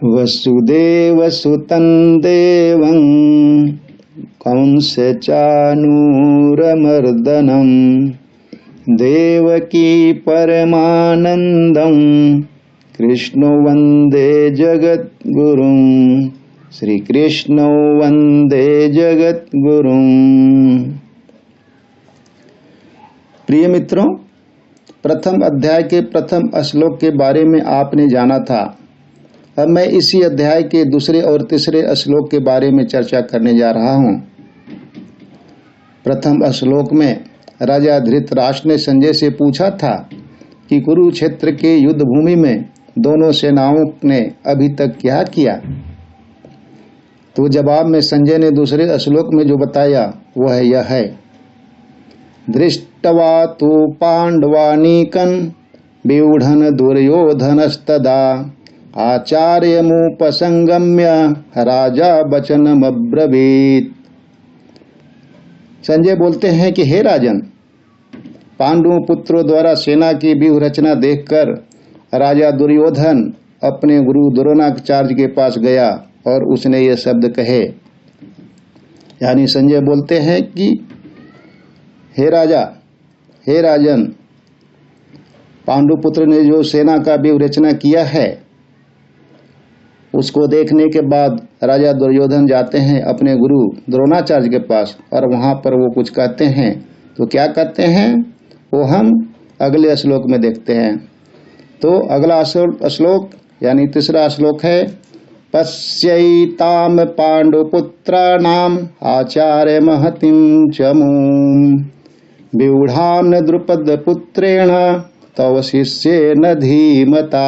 वसुदेवसुतं देवं कंसचानूरमर्दनं देवकी परमानन्दं कृष्णो वन्दे जगद्गुरुं। श्री कृष्णो वन्दे जगद्गुरुं। प्रिय मित्रों, प्रथम अध्याय के प्रथम श्लोक के बारे में आपने जाना था। अब मैं इसी अध्याय के दूसरे और तीसरे श्लोक के बारे में चर्चा करने जा रहा हूँ। प्रथम श्लोक में राजा धृतराष्ट्र ने संजय से पूछा था कि कुरुक्षेत्र के युद्ध भूमि में दोनों सेनाओं ने अभी तक क्या किया। तो जवाब में संजय ने दूसरे श्लोक में जो बताया वह यह है। दृष्ट्वा तु पांडवानीकं व्यूढ़न दुर्योधनस्तदा आचार्यमुपसंगम्य राजा वचनमब्रवीत्। संजय बोलते हैं कि हे राजन, पांडु पुत्रों द्वारा सेना की व्यूह रचना देखकर राजा दुर्योधन अपने गुरु द्रोणाचार्य के पास गया और उसने ये शब्द कहे। यानी संजय बोलते हैं कि हे राजा, हे राजन, पांडुपुत्र ने जो सेना का व्यूह रचना किया है उसको देखने के बाद राजा दुर्योधन जाते हैं अपने गुरु द्रोणाचार्य के पास और वहां पर वो कुछ कहते हैं। तो क्या कहते हैं वो हम अगले श्लोक में देखते हैं। तो अगला श्लोक यानी तीसरा श्लोक है। पश्यैताम पांडुपुत्राणाम आचार्य महतिम चमूम व्यूढ़ाम द्रुपद पुत्रेण तव शिष्येन धीमता।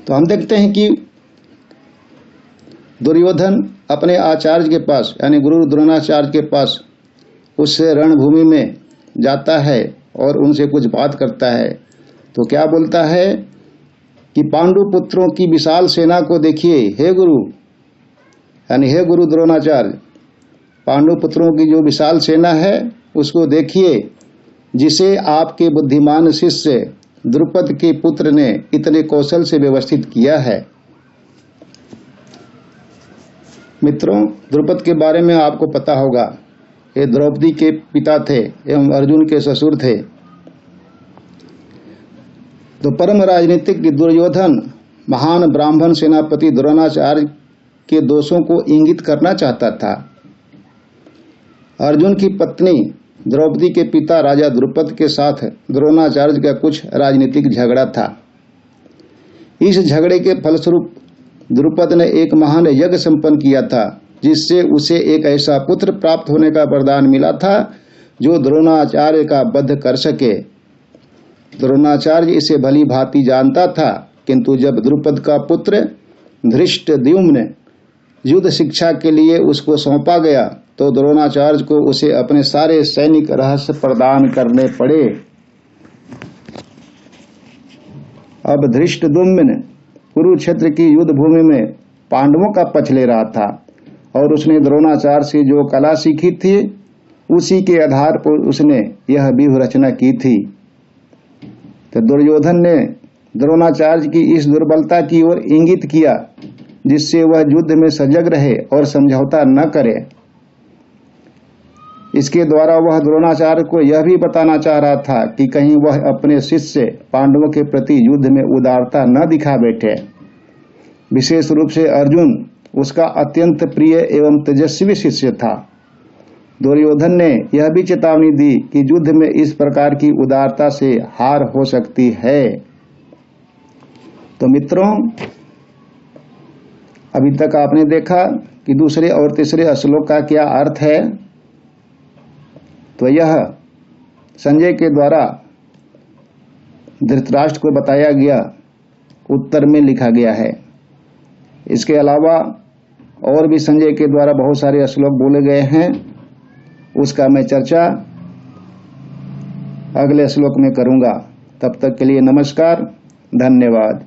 तो हम देखते हैं कि दुर्योधन अपने आचार्य के पास यानी गुरु द्रोणाचार्य के पास उससे रणभूमि में जाता है और उनसे कुछ बात करता है। तो क्या बोलता है कि पांडु पुत्रों की विशाल सेना को देखिए हे गुरु, यानी हे गुरु द्रोणाचार्य, पांडु पुत्रों की जो विशाल सेना है उसको देखिए, जिसे आपके बुद्धिमान शिष्य द्रुपद के पुत्र ने इतने कौशल से व्यवस्थित किया है। मित्रों, द्रुपद के बारे में आपको पता होगा, ये द्रौपदी के पिता थे एवं अर्जुन के ससुर थे। तो परम राजनीतिक दुर्योधन महान ब्राह्मण सेनापति द्रोणाचार्य के दोषों को इंगित करना चाहता था। अर्जुन की पत्नी द्रौपदी के पिता राजा द्रुपद के साथ द्रोणाचार्य का कुछ राजनीतिक झगड़ा था। इस झगड़े के फलस्वरूप द्रुपद ने एक महान यज्ञ संपन्न किया था, जिससे उसे एक ऐसा पुत्र प्राप्त होने का वरदान मिला था जो द्रोणाचार्य का वध कर सके। द्रोणाचार्य इसे भली भांति जानता था, किंतु जब द्रुपद का पुत्र धृष्टद्युम्न युद्ध शिक्षा के लिए उसको सौंपा गया तो द्रोणाचार्य को उसे अपने सारे सैनिक रहस्य प्रदान करने पड़े। अब धृष्टद्युम्न कुरुक्षेत्र की युद्ध भूमि में पांडवों का पक्ष ले रहा था और उसने द्रोणाचार्य से जो कला सीखी थी उसी के आधार पर उसने यह व्यूह रचना की थी। तो दुर्योधन ने द्रोणाचार्य की इस दुर्बलता की ओर इंगित किया, जिससे वह युद्ध में सजग रहे और समझौता न करे। इसके द्वारा वह द्रोणाचार्य को यह भी बताना चाह रहा था कि कहीं वह अपने शिष्य पांडवों के प्रति युद्ध में उदारता न दिखा बैठे। विशेष रूप से अर्जुन उसका अत्यंत प्रिय एवं तेजस्वी शिष्य था। दुर्योधन ने यह भी चेतावनी दी कि युद्ध में इस प्रकार की उदारता से हार हो सकती है। तो मित्रों, अभी तक आपने देखा कि दूसरे और तीसरे श्लोक का क्या अर्थ है। तो यह संजय के द्वारा धृतराष्ट्र को बताया गया उत्तर में लिखा गया है। इसके अलावा और भी संजय के द्वारा बहुत सारे श्लोक बोले गए हैं, उसका मैं चर्चा अगले श्लोक में करूंगा। तब तक के लिए नमस्कार, धन्यवाद।